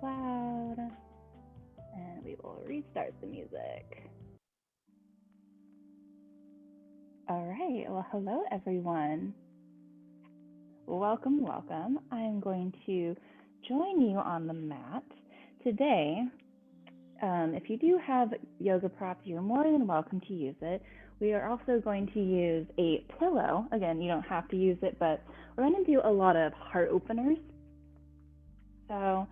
loud. And we will restart the music. All right, well, hello everyone. Welcome, welcome. I'm going to join you on the mat. Today, if you do have yoga props, you're more than welcome to use it. We are also going to use a pillow. Again, you don't have to use it, but we're going to do a lot of heart openers. So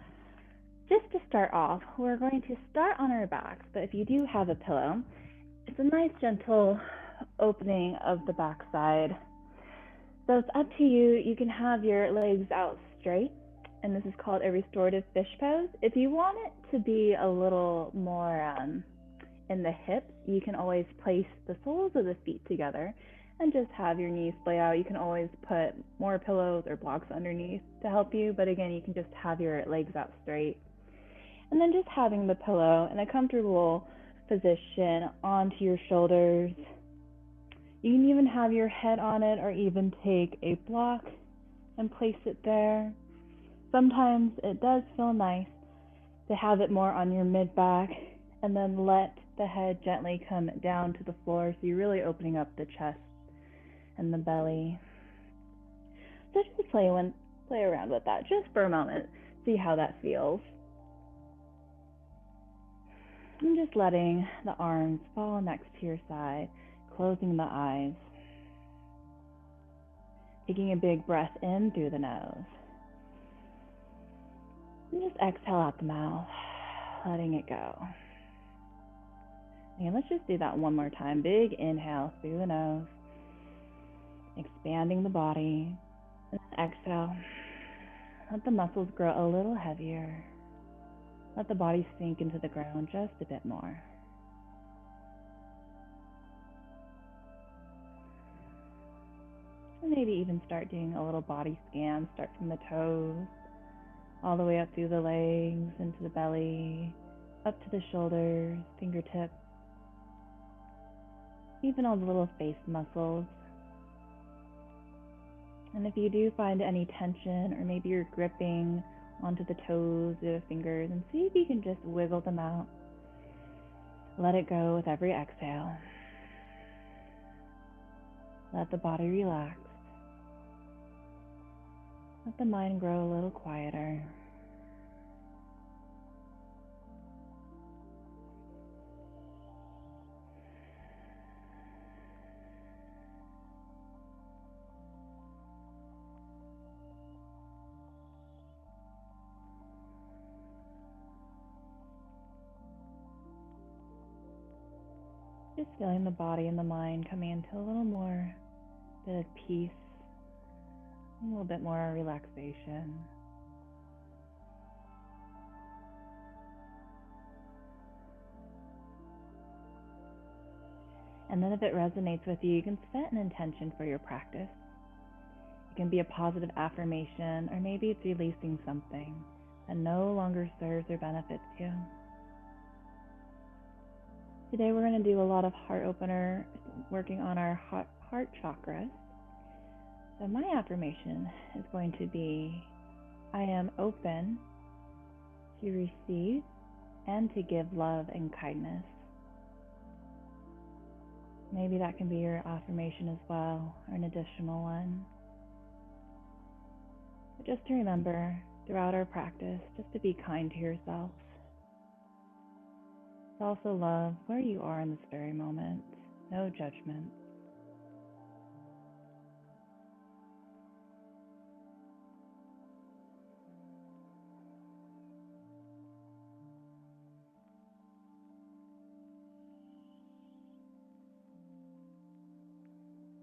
just to start off, we're going to start on our backs, but if you do have a pillow, it's a nice gentle opening of the backside. So it's up to you. You can have your legs out straight, and this is called a restorative fish pose. If you want it to be a little more in the hips, you can always place the soles of the feet together and just have your knees splay out. You can always put more pillows or blocks underneath to help you, but again, you can just have your legs out straight. And then just having the pillow in a comfortable position onto your shoulders. You can even have your head on it or even take a block and place it there. Sometimes it does feel nice to have it more on your mid-back and then let the head gently come down to the floor, so you're really opening up the chest and the belly. So just play around with that just for a moment, see how that feels. And just letting the arms fall next to your side, closing the eyes. Taking a big breath in through the nose. And just exhale out the mouth, letting it go. And let's just do that one more time. Big inhale through the nose, expanding the body. And then exhale. Let the muscles grow a little heavier. Let the body sink into the ground just a bit more. And maybe even start doing a little body scan. Start from the toes, all the way up through the legs, into the belly, up to the shoulders, fingertips, even all the little face muscles. And if you do find any tension, or maybe you're gripping onto the toes or the fingers, and see if you can just wiggle them out. Let it go with every exhale. Let the body relax. Let the mind grow a little quieter. Just feeling the body and the mind coming into a little more bit of peace, a little bit more relaxation. And then if it resonates with you, you can set an intention for your practice. It can be a positive affirmation, or maybe it's releasing something that no longer serves or benefits you. Today we're going to do a lot of heart opener, working on our heart chakras. So my affirmation is going to be, I am open to receive and to give love and kindness. Maybe that can be your affirmation as well, or an additional one. But just to remember throughout our practice, just to be kind to yourself. To also love where you are in this very moment. No judgment.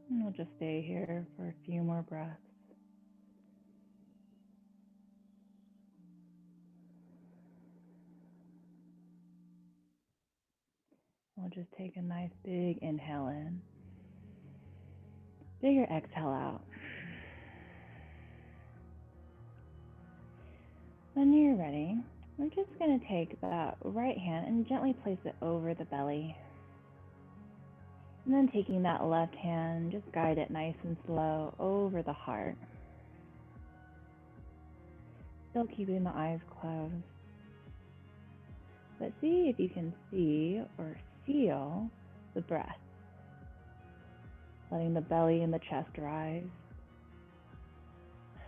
And we'll just stay here for a few more breaths. We'll just take a nice big inhale in. Bigger exhale out. When you're ready, we're just going to take that right hand and gently place it over the belly. And then taking that left hand, just guide it nice and slow over the heart. Still keeping the eyes closed. But see if you can see or feel the breath, letting the belly and the chest rise.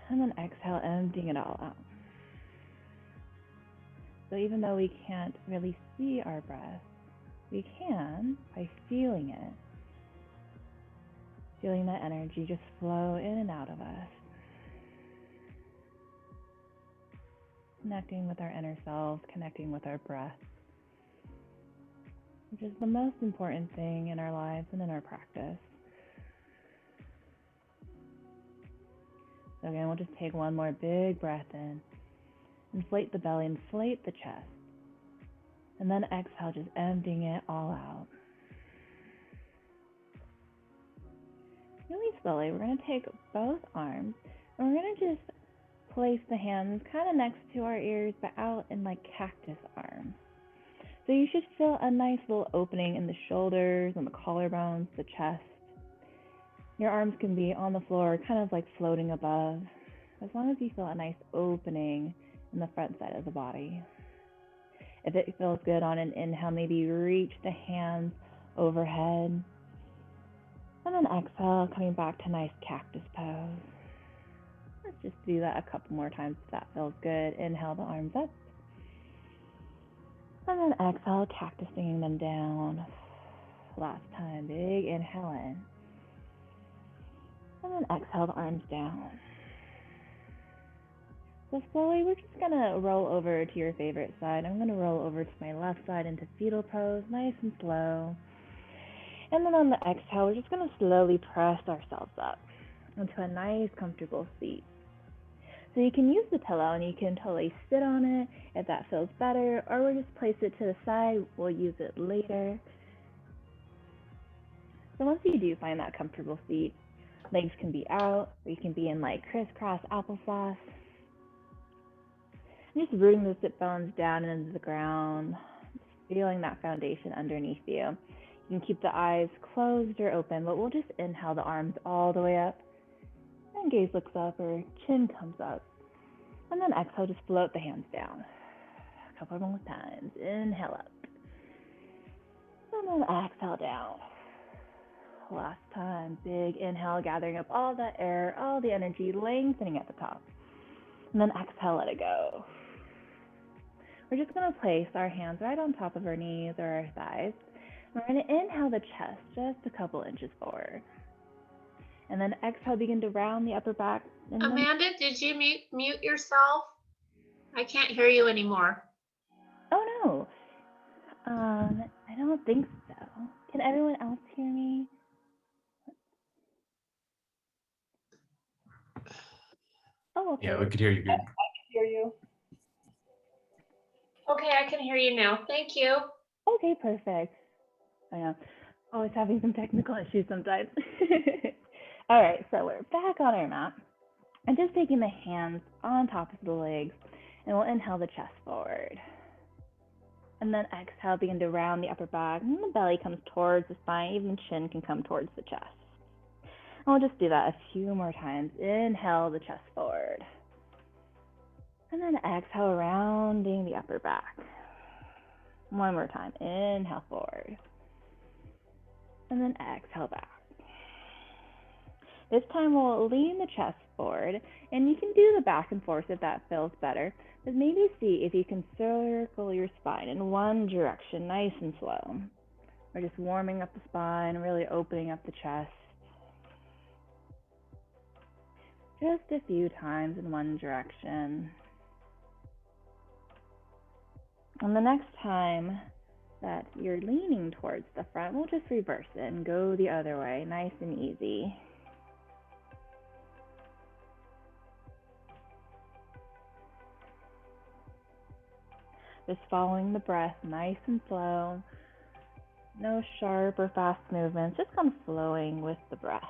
And then exhale, emptying it all out. So even though we can't really see our breath, we can by feeling it. Feeling that energy just flow in and out of us. Connecting with our inner selves, connecting with our breath, which is the most important thing in our lives and in our practice. So again, we'll just take one more big breath in. Inflate the belly, inflate the chest. And then exhale, just emptying it all out. Really slowly, we're going to take both arms and we're going to just place the hands kind of next to our ears, but out in like cactus arms. So you should feel a nice little opening in the shoulders and the collarbones, the chest. Your arms can be on the floor, kind of like floating above, as long as you feel a nice opening in the front side of the body. If it feels good on an inhale, maybe reach the hands overhead. And then exhale, coming back to nice cactus pose. Let's just do that a couple more times if that feels good. Inhale the arms up. And then exhale, cactusing them down. Last time, big inhale in. And then exhale the arms down. So slowly, we're just going to roll over to your favorite side. I'm going to roll over to my left side into fetal pose, nice and slow. And then on the exhale, we're just going to slowly press ourselves up into a nice, comfortable seat. So you can use the pillow and you can totally sit on it if that feels better, or we'll just place it to the side. We'll use it later. So once you do find that comfortable seat, legs can be out, or you can be in like crisscross applesauce. Just rooting the sit bones down into the ground, feeling that foundation underneath you. You can keep the eyes closed or open, but we'll just inhale the arms all the way up, and gaze looks up or chin comes up. And then exhale, just float the hands down. A couple more times. Inhale up. And then exhale down. Last time, big inhale, gathering up all that air, all the energy, lengthening at the top. And then exhale, let it go. We're just going to place our hands right on top of our knees or our thighs. We're going to inhale the chest just a couple inches forward. And then exhale, begin to round the upper back. And Amanda, did you mute yourself? I can't hear you anymore. Oh, no. I don't think so. Can everyone else hear me? Oh, okay. Yeah, we could hear you good. I can hear you. Okay, I can hear you now. Thank you. Okay, perfect. I know. Always having some technical issues sometimes. All right, so we're back on our mat. And just taking the hands on top of the legs, and we'll inhale the chest forward. And then exhale, begin to round the upper back, and the belly comes towards the spine, even the chin can come towards the chest. And we'll just do that a few more times. Inhale the chest forward. And then exhale, rounding the upper back. One more time. Inhale forward. And then exhale back. This time we'll lean the chest forward, and you can do the back and forth if that feels better. But maybe see if you can circle your spine in one direction, nice and slow. We're just warming up the spine, really opening up the chest. Just a few times in one direction. And the next time that you're leaning towards the front, we'll just reverse it and go the other way, nice and easy. Just following the breath, nice and slow. No sharp or fast movements, just kind of flowing with the breath.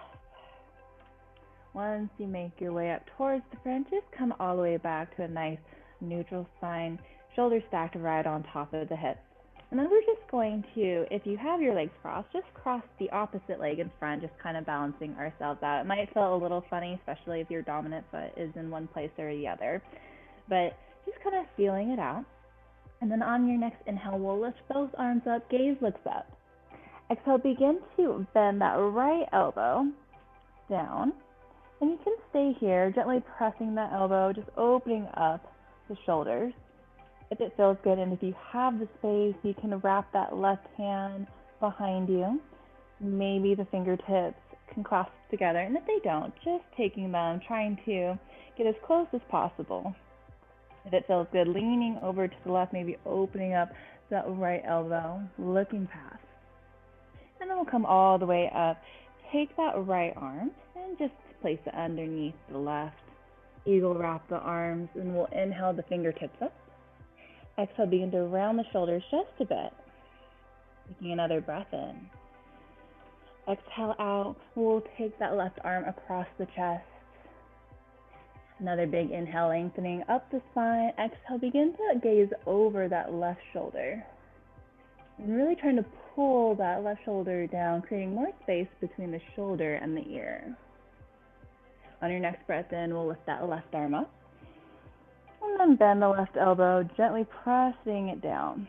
Once you make your way up towards the front, just come all the way back to a nice neutral spine, shoulders stacked right on top of the hips. And then we're just going to, if you have your legs crossed, just cross the opposite leg in front, just kind of balancing ourselves out. It might feel a little funny, especially if your dominant foot is in one place or the other, but just kind of feeling it out. And then on your next inhale, we'll lift both arms up, gaze looks up. Exhale, begin to bend that right elbow down. And you can stay here, gently pressing that elbow, just opening up the shoulders. If it feels good, and if you have the space, you can wrap that left hand behind you. Maybe the fingertips can clasp together. And if they don't, just taking them, trying to get as close as possible. If it feels good, leaning over to the left, maybe opening up that right elbow, looking past. And then we'll come all the way up. Take that right arm and just place it underneath the left. Eagle wrap the arms, and we'll inhale the fingertips up. Exhale, begin to round the shoulders just a bit. Taking another breath in. Exhale out. We'll take that left arm across the chest. Another big inhale, lengthening up the spine. Exhale, begin to gaze over that left shoulder. And really trying to pull that left shoulder down, creating more space between the shoulder and the ear. On your next breath in, we'll lift that left arm up. And then bend the left elbow, gently pressing it down.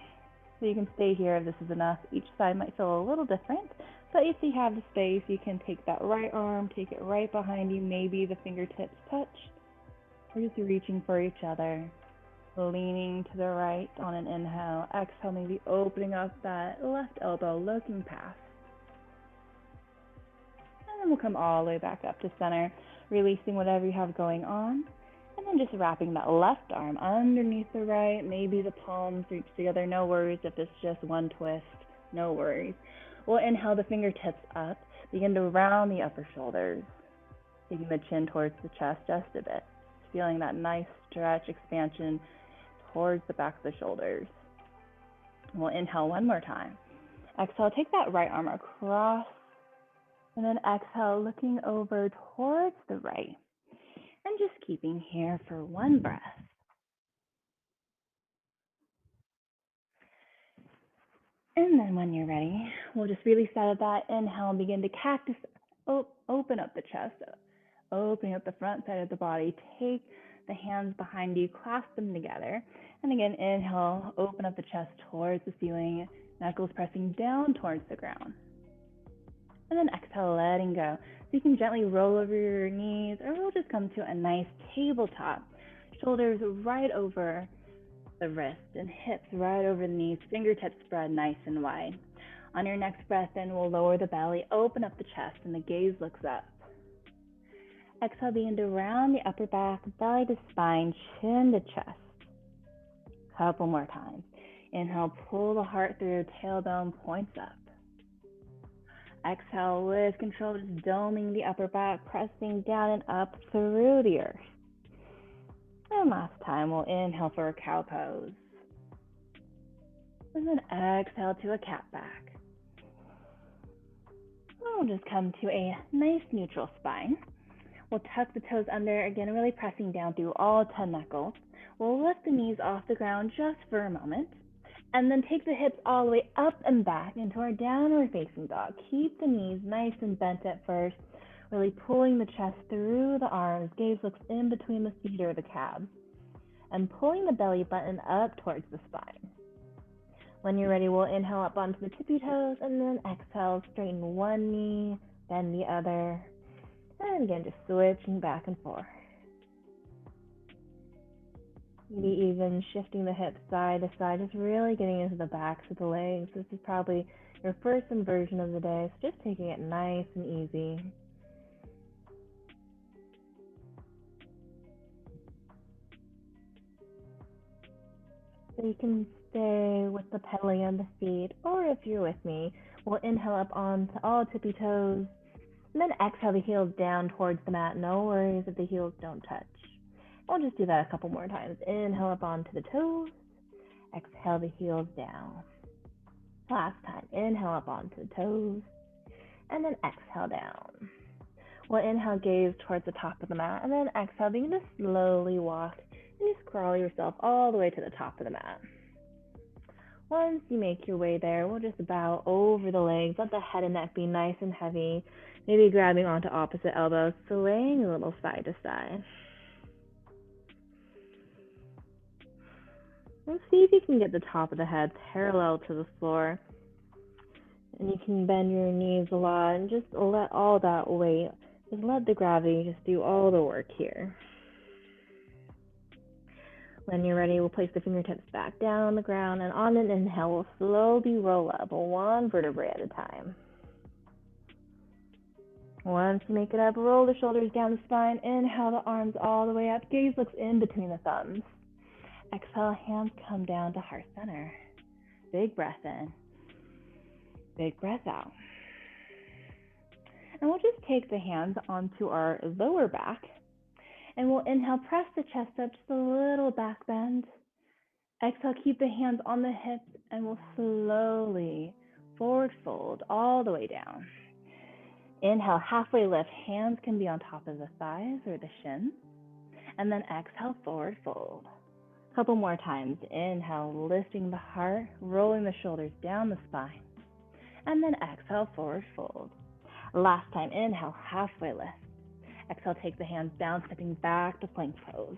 So you can stay here if this is enough. Each side might feel a little different, but if you have the space, you can take that right arm, take it right behind you, maybe the fingertips touch, or just reaching for each other. Leaning to the right on an inhale. Exhale, maybe opening up that left elbow, looking past. And then we'll come all the way back up to center, releasing whatever you have going on. And then just wrapping that left arm underneath the right. Maybe the palms reach together, no worries. If it's just one twist, no worries. We'll inhale the fingertips up. Begin to round the upper shoulders. Taking the chin towards the chest just a bit. Feeling that nice stretch, expansion towards the back of the shoulders. We'll inhale one more time. Exhale, take that right arm across. And then exhale, looking over towards the right. And just keeping here for one breath. And then when you're ready, we'll just release out of that inhale and begin to cactus, open up the chest, opening up the front side of the body. Take the hands behind you, clasp them together. And again, inhale, open up the chest towards the ceiling, knuckles pressing down towards the ground. And then exhale, letting go. So you can gently roll over your knees, or we'll just come to a nice tabletop. Shoulders right over the wrist and hips right over the knees, fingertips spread nice and wide. On your next breath in, we'll lower the belly, open up the chest, and the gaze looks up. Exhale, begin to round the upper back, belly to spine, chin to chest. Couple more times. Inhale, pull the heart through, tailbone points up. Exhale with control, just doming the upper back, pressing down and up through the earth. And last time, we'll inhale for a cow pose. And then exhale to a cat back. We'll just come to a nice neutral spine. We'll tuck the toes under, again, really pressing down through all 10 knuckles. We'll lift the knees off the ground just for a moment. And then take the hips all the way up and back into our downward facing dog. Keep the knees nice and bent at first, really pulling the chest through the arms. Gaze looks in between the feet or the calves. And pulling the belly button up towards the spine. When you're ready, we'll inhale up onto the tippy toes, and then exhale, straighten one knee, bend the other. And again, just switching back and forth. Maybe even shifting the hips side to side, just really getting into the backs of the legs. This is probably your first inversion of the day, so just taking it nice and easy. So you can stay with the pedaling of the feet, or if you're with me, we'll inhale up onto all tippy toes, and then exhale the heels down towards the mat. No worries if the heels don't touch. I'll just do that a couple more times. Inhale up onto the toes, exhale the heels down. Last time, inhale up onto the toes, and then exhale down. We'll inhale, gaze towards the top of the mat, and then exhale, begin to slowly walk and just crawl yourself all the way to the top of the mat. Once you make your way there, we'll just bow over the legs, let the head and neck be nice and heavy, maybe grabbing onto opposite elbows, swaying a little side to side. And see if you can get the top of the head parallel to the floor. And you can bend your knees a lot and just let all that weight, just let the gravity just do all the work here. When you're ready, we'll place the fingertips back down on the ground, and on an inhale, we'll slowly roll up one vertebrae at a time. Once you make it up, roll the shoulders down the spine, inhale the arms all the way up, gaze looks in between the thumbs. Exhale, hands come down to heart center. Big breath in, big breath out. And we'll just take the hands onto our lower back, and we'll inhale, press the chest up, just a little back bend. Exhale, keep the hands on the hips, and we'll slowly forward fold all the way down. Inhale, halfway lift, hands can be on top of the thighs or the shins. And then exhale, forward fold. A couple more times. Inhale, lifting the heart, rolling the shoulders down the spine. And then exhale, forward fold. Last time, inhale, halfway lift. Exhale, take the hands down, stepping back to plank pose.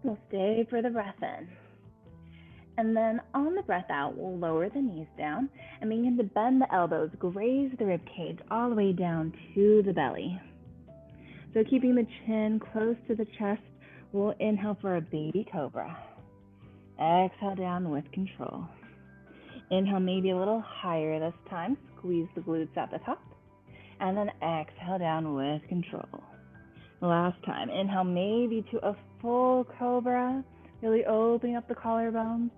We'll stay for the breath in. And then on the breath out, we'll lower the knees down and begin to bend the elbows, graze the rib cage all the way down to the belly. So keeping the chin close to the chest, we'll inhale for a baby cobra. Exhale down with control. Inhale maybe a little higher this time, squeeze the glutes at the top. And then exhale down with control. Last time, inhale maybe to a full cobra, really opening up the collarbones.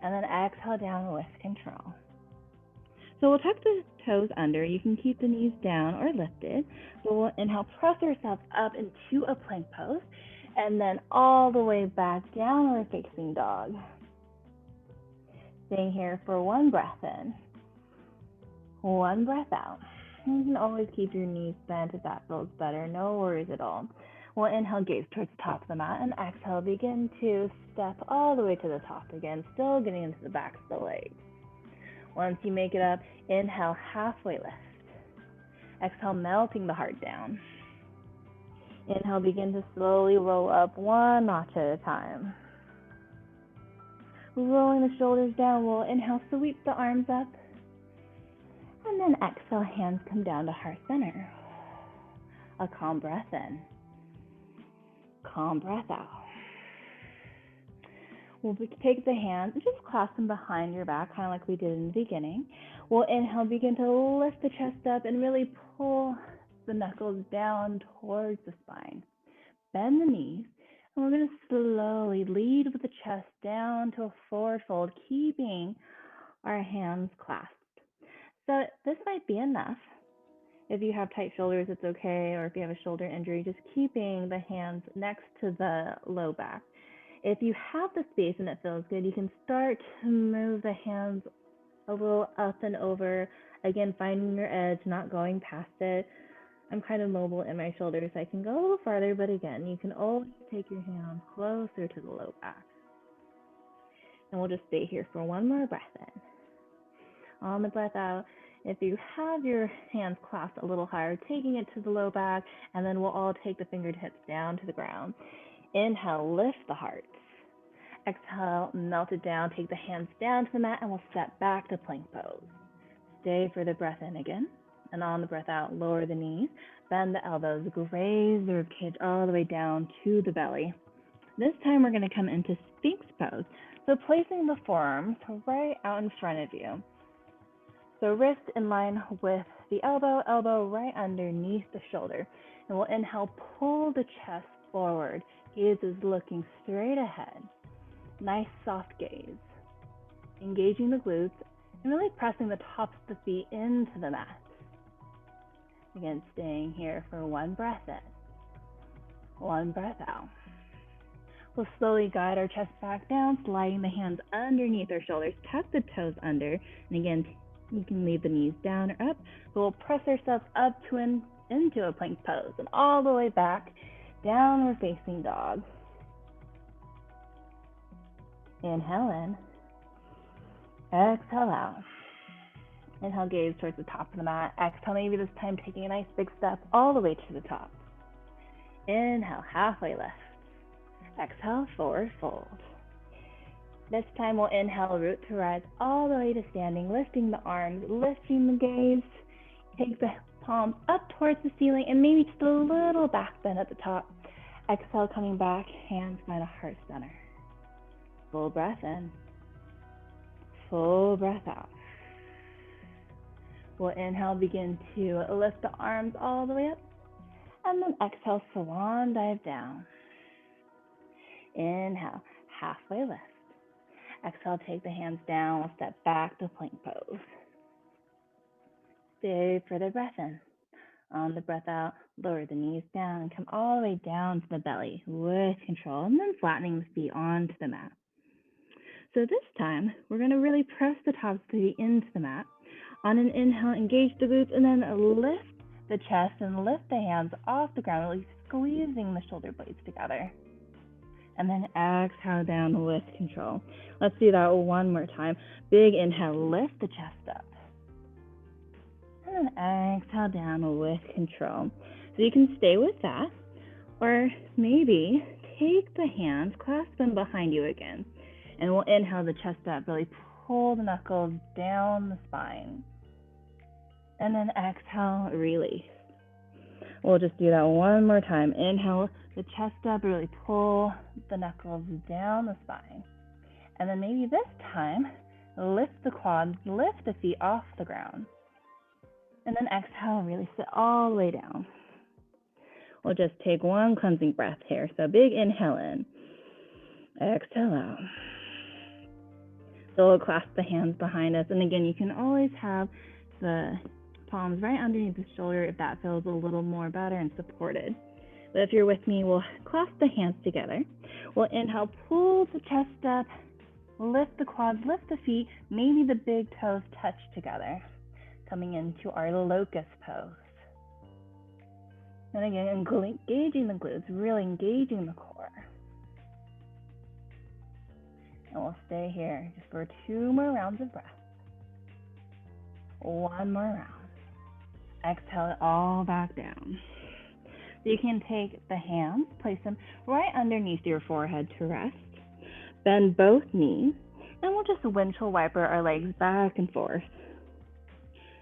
And then exhale down with control. So we'll tuck the toes under. You can keep the knees down or lifted. So we'll inhale, press ourselves up into a plank pose, and then all the way back downward facing dog. Staying here for one breath in, one breath out. You can always keep your knees bent if that feels better, no worries at all. We'll inhale, gaze towards the top of the mat, and exhale, begin to step all the way to the top again, still getting into the backs of the legs. Once you make it up, inhale, halfway lift. Exhale, melting the heart down. Inhale, begin to slowly roll up one notch at a time. Rolling the shoulders down, we'll inhale, sweep the arms up. And then exhale, hands come down to heart center. A calm breath in. Calm breath out. We'll take the hands and just clasp them behind your back, kind of like we did in the beginning. We'll inhale, begin to lift the chest up and really pull the knuckles down towards the spine. Bend the knees, and we're going to slowly lead with the chest down to a forward fold, keeping our hands clasped. So this might be enough. If you have tight shoulders, it's okay, or if you have a shoulder injury, just keeping the hands next to the low back. If you have the space and it feels good, you can start to move the hands a little up and over. Again, finding your edge, not going past it. I'm kind of mobile in my shoulders, so I can go a little farther, but again, you can always take your hands closer to the low back. And we'll just stay here for one more breath in. On the breath out, if you have your hands clasped a little higher, taking it to the low back, and then we'll all take the fingertips down to the ground. Inhale, lift the heart. Exhale, melt it down, take the hands down to the mat, and we'll step back to plank pose. Stay for the breath in again. And on the breath out, lower the knees, bend the elbows, graze the rib cage all the way down to the belly. This time we're going to come into Sphinx pose. So placing the forearms right out in front of you. So wrist in line with the elbow, elbow right underneath the shoulder. And we'll inhale, pull the chest forward. Gaze is looking straight ahead. Nice soft gaze. Engaging the glutes and really pressing the tops of the feet into the mat. Again, staying here for one breath in, one breath out. We'll slowly guide our chest back down, sliding the hands underneath our shoulders, tuck the toes under, and again, you can leave the knees down or up, but we'll press ourselves up to into a plank pose, and all the way back, downward facing dog. Inhale in, exhale out. Inhale, gaze towards the top of the mat. Exhale, maybe this time taking a nice big step all the way to the top. Inhale, halfway lift. Exhale, forward fold. This time we'll inhale, root to rise all the way to standing, lifting the arms, lifting the gaze. Take the palms up towards the ceiling and maybe just a little back bend at the top. Exhale, coming back, hands by the heart center. Full breath in. Full breath out. We'll inhale, begin to lift the arms all the way up. And then exhale, swan dive down. Inhale, halfway lift. Exhale, take the hands down. We'll step back to plank pose. Stay for the breath in. On the breath out, lower the knees down and come all the way down to the belly with control, and then flattening the feet onto the mat. So this time, we're going to really press the tops of the feet into the mat. On an inhale, engage the glutes, and then lift the chest and lift the hands off the ground, really squeezing the shoulder blades together. And then exhale down with control. Let's do that one more time. Big inhale, lift the chest up. And then exhale down with control. So you can stay with that, or maybe take the hands, clasp them behind you again. And we'll inhale the chest up, really pull the knuckles down the spine. And then exhale, release. We'll just do that one more time. Inhale the chest up, really pull the knuckles down the spine. And then maybe this time, lift the quads, lift the feet off the ground. And then exhale, really sit all the way down. We'll just take one cleansing breath here. So big inhale in, exhale out. So we'll clasp the hands behind us. And again, you can always have the palms right underneath the shoulder if that feels a little more better and supported. But if you're with me, we'll clasp the hands together. We'll inhale, pull the chest up, lift the quads, lift the feet, maybe the big toes touch together. Coming into our locust pose. And again, engaging the glutes, really engaging the core. And we'll stay here just for 2 more rounds of breath. 1 more round. Exhale it all back down. So you can take the hands, place them right underneath your forehead to rest. Bend both knees, and we'll just windshield wiper our legs back and forth.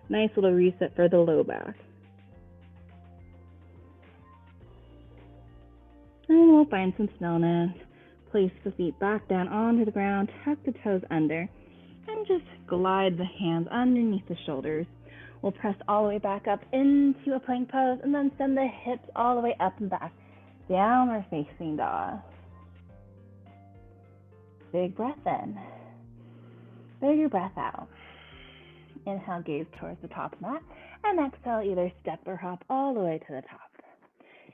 Nice little reset for the low back. And we'll find some stillness. Place the feet back down onto the ground, tuck the toes under, and just glide the hands underneath the shoulders. We'll press all the way back up into a plank pose, and then send the hips all the way up and back. Downward facing dog. Big breath in. Bigger breath out. Inhale, gaze towards the top mat, and exhale, either step or hop all the way to the top.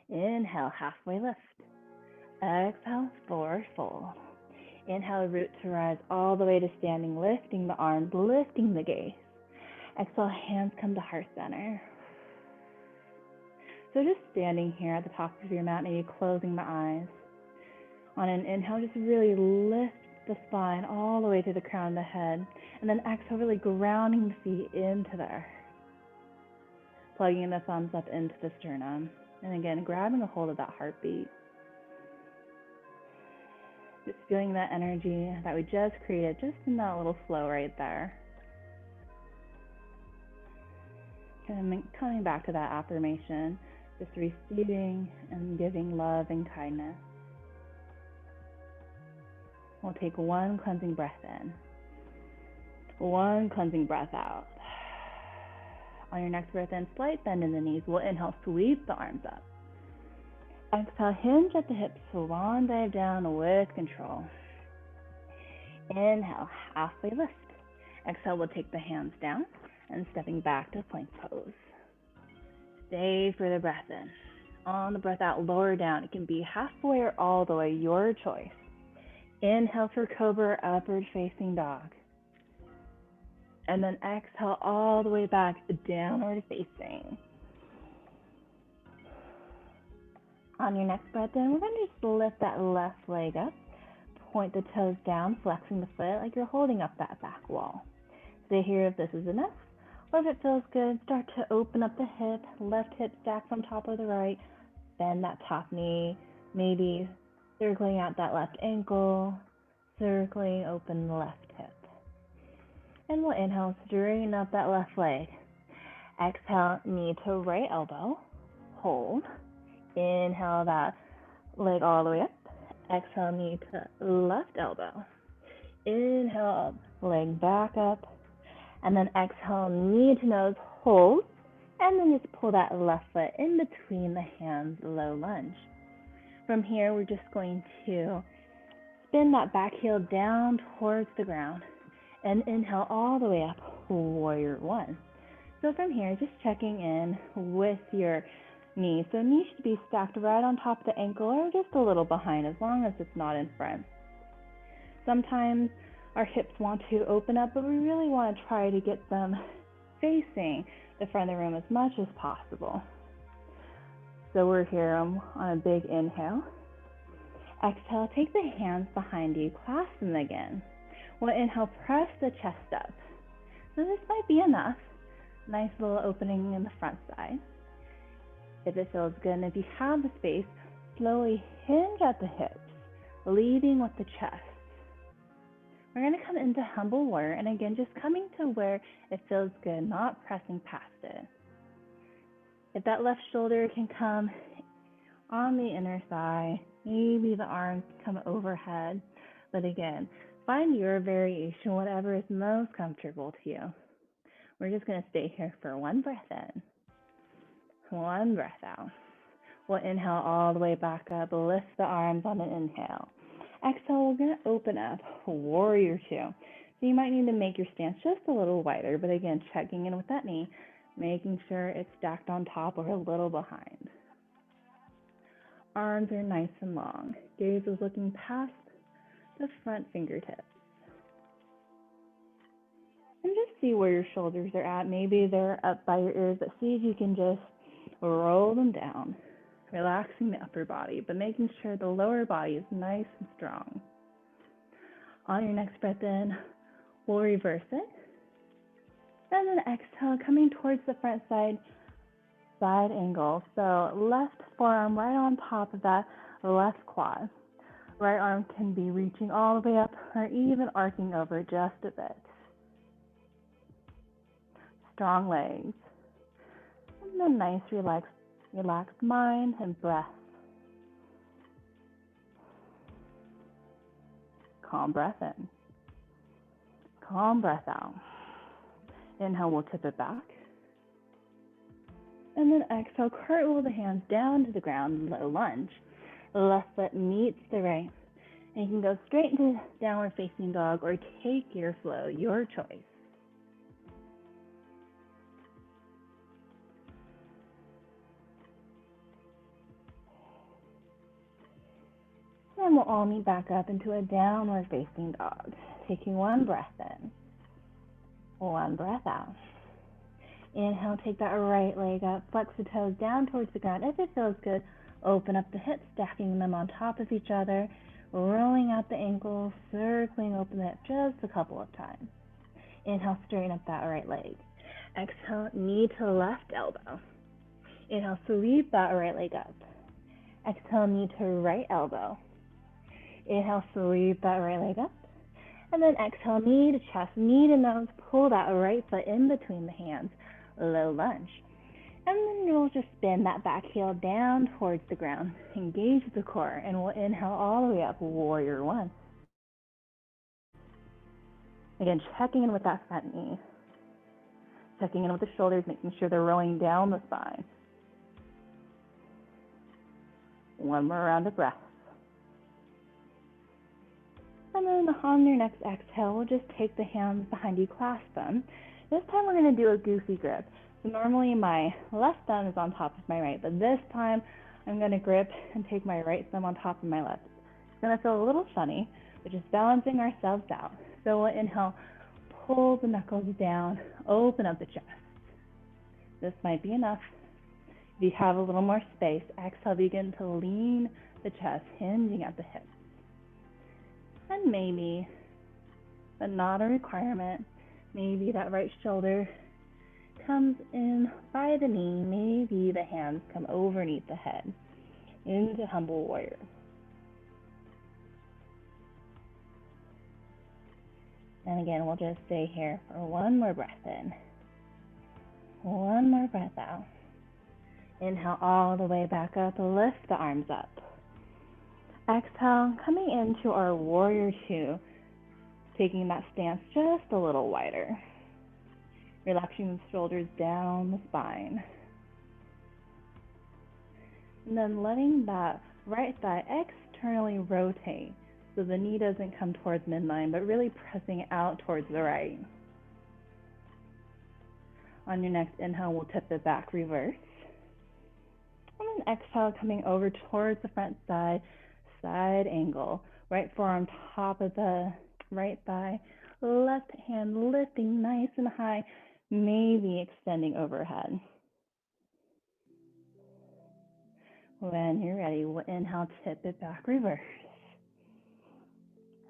Inhale, halfway lift. Exhale, forward fold. Inhale, root to rise all the way to standing, lifting the arms, lifting the gaze. Exhale, hands come to heart center. So just standing here at the top of your mat, maybe closing the eyes. On an inhale, just really lift the spine all the way to the crown of the head. And then exhale, really grounding the feet into the earth. Plugging the thumbs up into the sternum. And again, grabbing a hold of that heartbeat. Just feeling that energy that we just created, just in that little flow right there. Coming back to that affirmation, just receiving and giving love and kindness. We'll take 1 cleansing breath in, 1 cleansing breath out. On your next breath in, slight bend in the knees. We'll inhale, sweep the arms up. Exhale, hinge at the hips, swan dive down with control. Inhale, halfway lift. Exhale, we'll take the hands down and stepping back to plank pose. Stay for the breath in. On the breath out, lower down. It can be halfway or all the way, your choice. Inhale for cobra, upward facing dog. And then exhale all the way back, downward facing. On your next breath in, we're going to just lift that left leg up. Point the toes down, flexing the foot like you're holding up that back wall. Stay here if this is enough. Or if it feels good, start to open up the hip. Left hip stacks on top of the right. Bend that top knee. Maybe circling out that left ankle. circling open the left hip. And we'll inhale, straighten up that left leg. Exhale, knee to right elbow. Hold. Inhale that leg all the way up. Exhale, knee to left elbow. Inhale, leg back up. And then exhale, knee to nose, hold. And then just pull that left foot in between the hands, low lunge. From here, we're just going to spin that back heel down towards the ground. And inhale all the way up, warrior one. So from here, just checking in with your knees. So knees should be stacked right on top of the ankle or just a little behind, as long as it's not in front. Sometimes our hips want to open up, but we really want to try to get them facing the front of the room as much as possible. So we're here on a big inhale. Exhale, take the hands behind you, clasp them again. We'll inhale, press the chest up. So this might be enough. Nice little opening in the front side. If it feels good, and if you have the space, slowly hinge at the hips, leading with the chest. We're going to come into humble warrior, and again, just coming to where it feels good, not pressing past it. If that left shoulder can come on the inner thigh, maybe the arms come overhead, but again, find your variation, whatever is most comfortable to you. We're just going to stay here for one breath in, one breath out. We'll inhale all the way back up, lift the arms on an inhale. Exhale, we're going to open up, warrior two. So you might need to make your stance just a little wider, but again, checking in with that knee, making sure it's stacked on top or a little behind. Arms are nice and long. Gaze is looking past the front fingertips. And just see where your shoulders are at. Maybe they're up by your ears, but see if you can just roll them down, relaxing the upper body, but making sure the lower body is nice and strong. On your next breath in, we'll reverse it. And then exhale, coming towards the front side, side angle. So left forearm right on top of that left quad. Right arm can be reaching all the way up or even arcing over just a bit. Strong legs. And then nice, relaxed mind and breath. Calm breath in. Calm breath out. Inhale, we'll tip it back. And then exhale, cartwheel the hands down to the ground, low lunge. Left foot meets the right. And you can go straight into downward facing dog or take your flow, your choice. And we'll all meet back up into a downward facing dog. Taking one breath in, one breath out. Inhale, take that right leg up, flex the toes down towards the ground. If it feels good, open up the hips, stacking them on top of each other, rolling out the ankles, circling open the hip just a couple of times. Inhale, straighten up that right leg. Exhale, knee to left elbow. Inhale, sweep that right leg up. Exhale, knee to right elbow. Inhale, sweep that right leg up. And then exhale, knee to chest, knee to nose, pull that right foot in between the hands, low lunge. And then we'll just spin that back heel down towards the ground, engage the core, and we'll inhale all the way up, warrior one. Again, checking in with that front knee, checking in with the shoulders, making sure they're rolling down the spine. One more round of breath. And then on your next exhale, we'll just take the hands behind you, clasp them. This time we're going to do a goofy grip. So normally my left thumb is on top of my right, but this time I'm going to grip and take my right thumb on top of my left. It's going to feel a little funny, but just balancing ourselves out. So we'll inhale, pull the knuckles down, open up the chest. This might be enough. If you have a little more space, exhale, begin to lean the chest, hinging at the hips. And maybe, but not a requirement, maybe that right shoulder comes in by the knee, maybe the hands come overneath the head into humble warrior. And again, we'll just stay here for one more breath in. One more breath out. Inhale all the way back up, lift the arms up. Exhale, coming into our warrior two, taking that stance just a little wider. Relaxing the shoulders down the spine. And then letting that right thigh externally rotate so the knee doesn't come towards midline, but really pressing out towards the right. On your next inhale, we'll tip it back, reverse. And then exhale, coming over towards the front side, side angle. Right forearm top of the right thigh, left hand lifting nice and high, maybe extending overhead. When you're ready, we'll inhale, tip it back, reverse.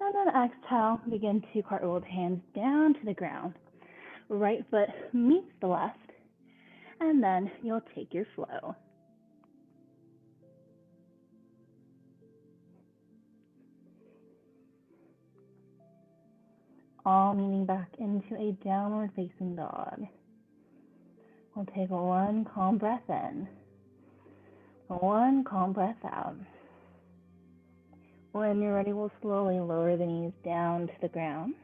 And then exhale, begin to cartwheel with hands down to the ground. Right foot meets the left, and then you'll take your flow. All meaning back into a downward facing dog. We'll take one calm breath in, one calm breath out. When you're ready, we'll slowly lower the knees down to the ground.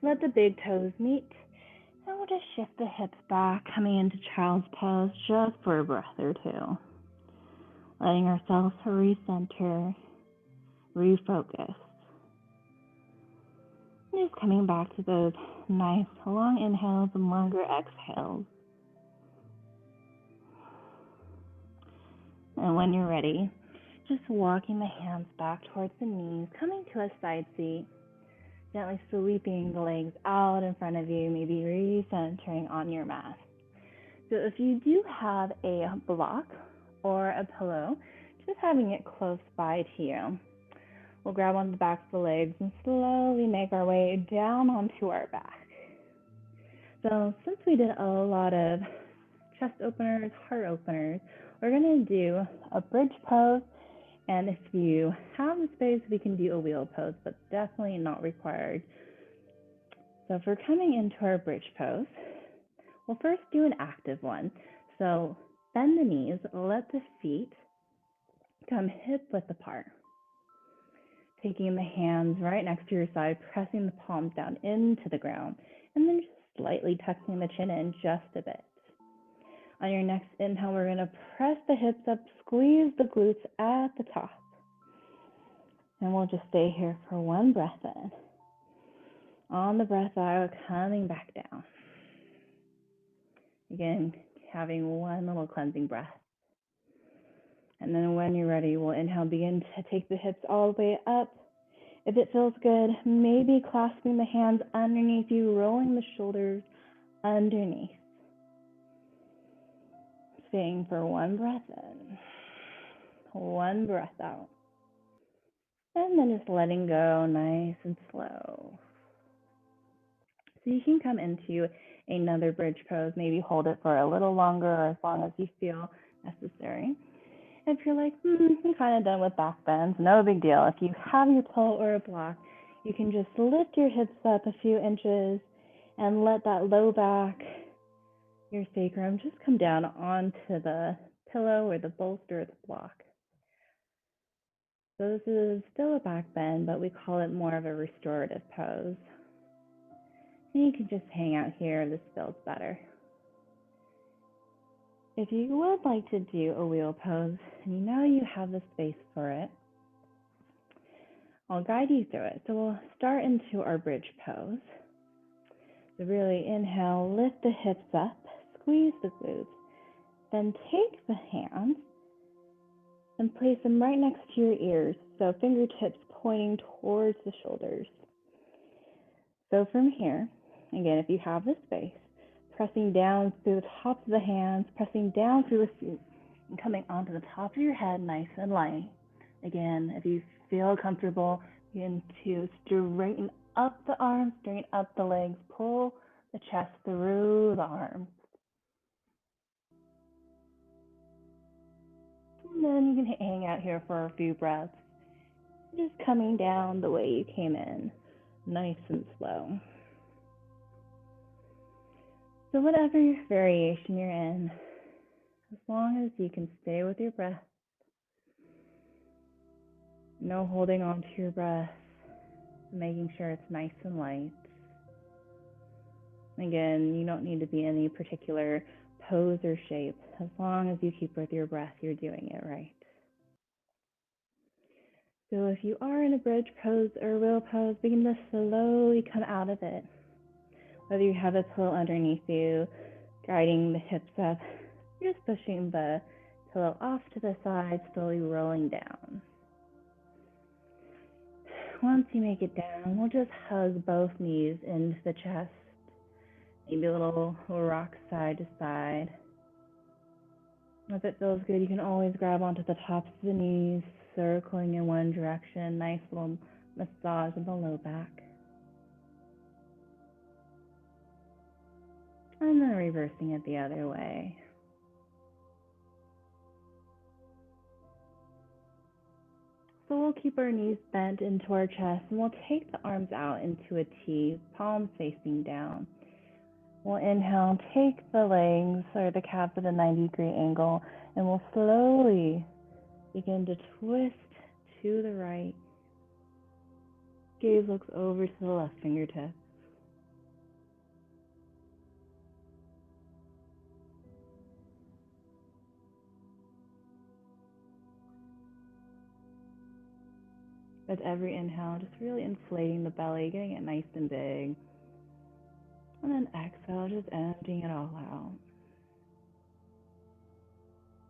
Let the big toes meet, and we'll just shift the hips back, coming into child's pose just for a breath or two. Letting ourselves recenter, refocus. Just coming back to those nice long inhales and longer exhales. And when you're ready, just walking the hands back towards the knees, coming to a side seat, gently sweeping the legs out in front of you, maybe recentering on your mat. So if you do have a block or a pillow, just having it close by to you. We'll grab on the back of the legs and slowly make our way down onto our back. So since we did a lot of chest openers, heart openers, we're going to do a bridge pose. And if you have the space, we can do a wheel pose, but definitely not required. So if we're coming into our bridge pose, we'll first do an active one. So bend the knees, let the feet come hip width apart. Taking the hands right next to your side, pressing the palms down into the ground, and then just slightly tucking the chin in just a bit. On your next inhale, we're going to press the hips up, squeeze the glutes at the top. And we'll just stay here for one breath in. On the breath out, coming back down. Again, having one little cleansing breath. And then when you're ready, we'll inhale, begin to take the hips all the way up. If it feels good, maybe clasping the hands underneath you, rolling the shoulders underneath. Staying for one breath in, one breath out. And then just letting go nice and slow. So you can come into another bridge pose, maybe hold it for a little longer or as long as you feel necessary. If you're like, I'm kind of done with back bends, no big deal. If you have your pillow or a block, you can just lift your hips up a few inches and let that low back, your sacrum, just come down onto the pillow or the bolster or the block. So this is still a back bend, but we call it more of a restorative pose. And you can just hang out here if this feels better. If you would like to do a wheel pose, and you know you have the space for it, I'll guide you through it. So we'll start into our bridge pose. So really inhale, lift the hips up, squeeze the glutes. Then take the hands and place them right next to your ears. So fingertips pointing towards the shoulders. So from here, again, if you have the space, pressing down through the tops of the hands, pressing down through the feet, and coming onto the top of your head nice and light. Again, if you feel comfortable, begin to straighten up the arms, straighten up the legs, pull the chest through the arms. And then you can hang out here for a few breaths, just coming down the way you came in. nice and slow. So whatever variation you're in, as long as you can stay with your breath, no holding on to your breath, making sure it's nice and light. Again, you don't need to be in any particular pose or shape. As long as you keep with your breath, you're doing it right. So if you are in a bridge pose or wheel pose, begin to slowly come out of it. Whether you have a pillow underneath you, guiding the hips up, you're just pushing the pillow off to the side, slowly rolling down. Once you make it down, we'll just hug both knees into the chest. Maybe a little rock side to side. If it feels good, you can always grab onto the tops of the knees, circling in one direction. Nice little massage of the low back. And then reversing it the other way. So we'll keep our knees bent into our chest, and we'll take the arms out into a T, palms facing down. We'll inhale, take the legs or the calves at a 90-degree angle, and we'll slowly begin to twist to the right. Gaze looks over to the left fingertip. With every inhale, just really inflating the belly, getting it nice and big. And then exhale, just emptying it all out.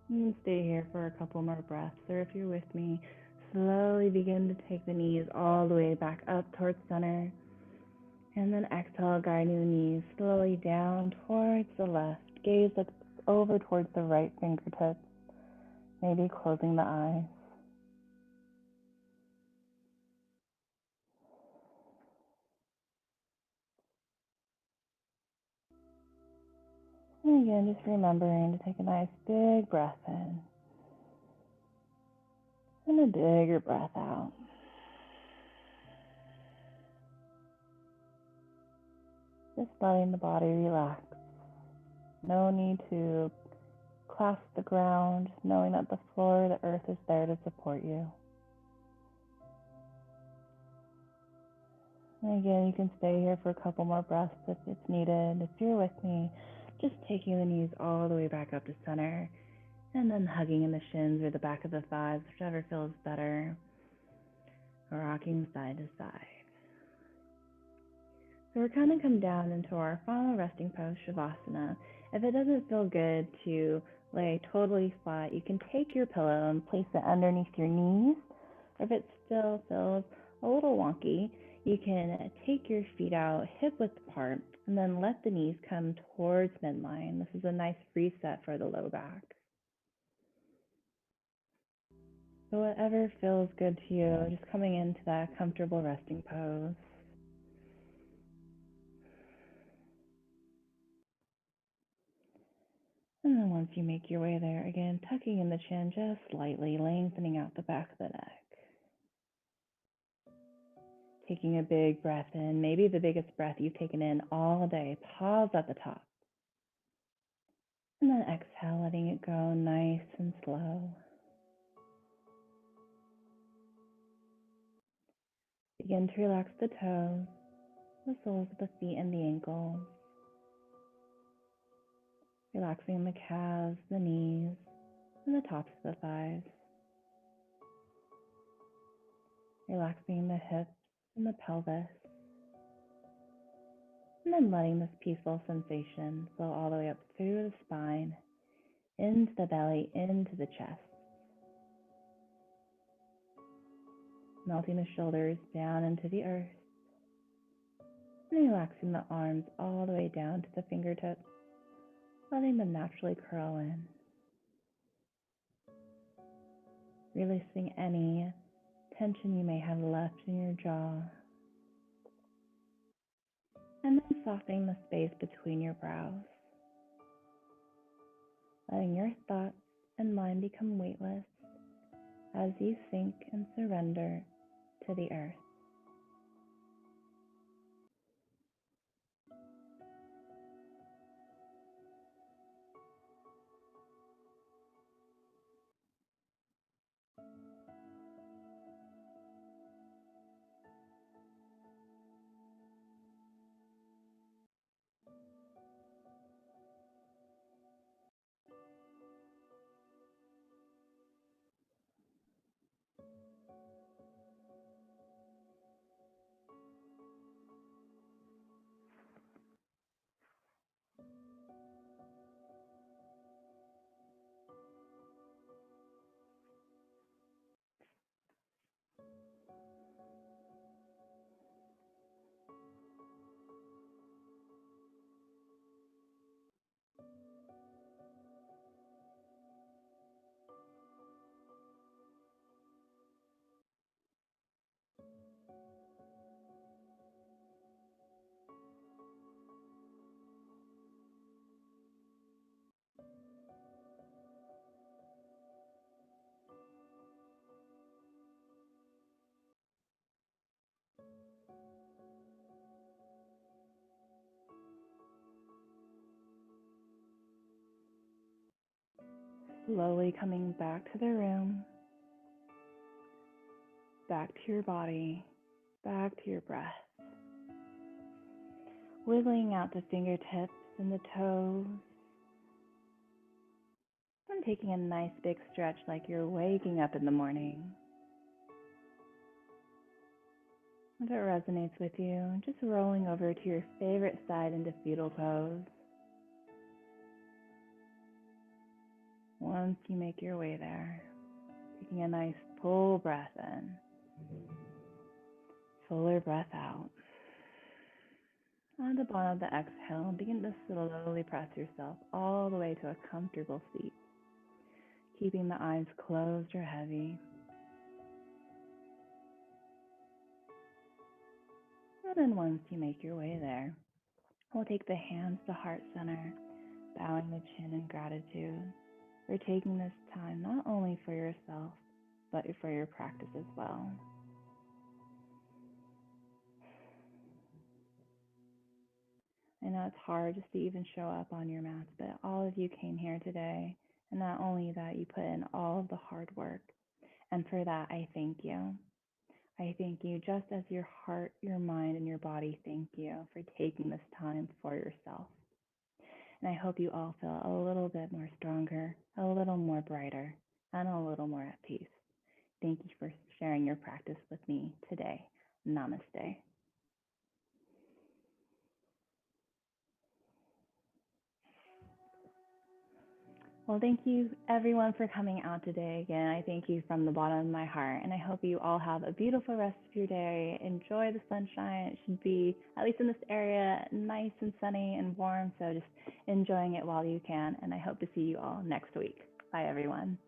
And stay here for a couple more breaths, or if you're with me, slowly begin to take the knees all the way back up towards center. And then exhale, guiding the knees slowly down towards the left. Gaze looks over towards the right fingertips, maybe closing the eyes. And again, just remembering to take a nice big breath in. And a bigger breath out. Just letting the body relax. No need to clasp the ground, knowing that the floor, the earth is there to support you. And again, you can stay here for a couple more breaths if it's needed. If you're with me, just taking the knees all the way back up to center, and then hugging in the shins or the back of the thighs, whichever feels better. Rocking side to side. So we're going to come down into our final resting pose, Shavasana. If it doesn't feel good to lay totally flat, you can take your pillow and place it underneath your knees. Or if it still feels a little wonky, you can take your feet out hip width apart and then let the knees come towards midline. This is a nice reset for the low back. So whatever feels good to you, just coming into that comfortable resting pose. And then once you make your way there, again, tucking in the chin just slightly, lengthening out the back of the neck. Taking a big breath in, maybe the biggest breath you've taken in all day. Pause at the top. And then exhale, letting it go nice and slow. Begin to relax the toes, the soles of the feet and the ankles. Relaxing the calves, the knees, and the tops of the thighs. Relaxing the hips and the pelvis. And then letting this peaceful sensation flow all the way up through the spine, into the belly, into the chest. Melting the shoulders down into the earth. And relaxing the arms all the way down to the fingertips, letting them naturally curl in. Releasing any tension you may have left in your jaw. And then softening the space between your brows. Letting your thoughts and mind become weightless as you sink and surrender to the earth. Slowly coming back to the room, back to your body, back to your breath. Wiggling out the fingertips and the toes. And taking a nice big stretch like you're waking up in the morning. If it resonates with you, just rolling over to your favorite side into fetal pose. Once you make your way there, taking a nice full breath in, fuller breath out. On the bottom of the exhale, begin to slowly press yourself all the way to a comfortable seat, keeping the eyes closed or heavy. And then once you make your way there, we'll take the hands to heart center, bowing the chin in gratitude for taking this time not only for yourself, but for your practice as well. I know it's hard just to even show up on your mats, but all of you came here today, and not only that, you put in all of the hard work. And for that, I thank you. I thank you just as your heart, your mind, and your body thank you for taking this time for yourself. And I hope you all feel a little bit more stronger, a little more brighter, and a little more at peace. Thank you for sharing your practice with me today. Namaste. Well, thank you everyone for coming out today. Again, I thank you from the bottom of my heart, and I hope you all have a beautiful rest of your day. Enjoy the sunshine. It should be, at least in this area, nice and sunny and warm, so just enjoying it while you can, and I hope to see you all next week. Bye, everyone.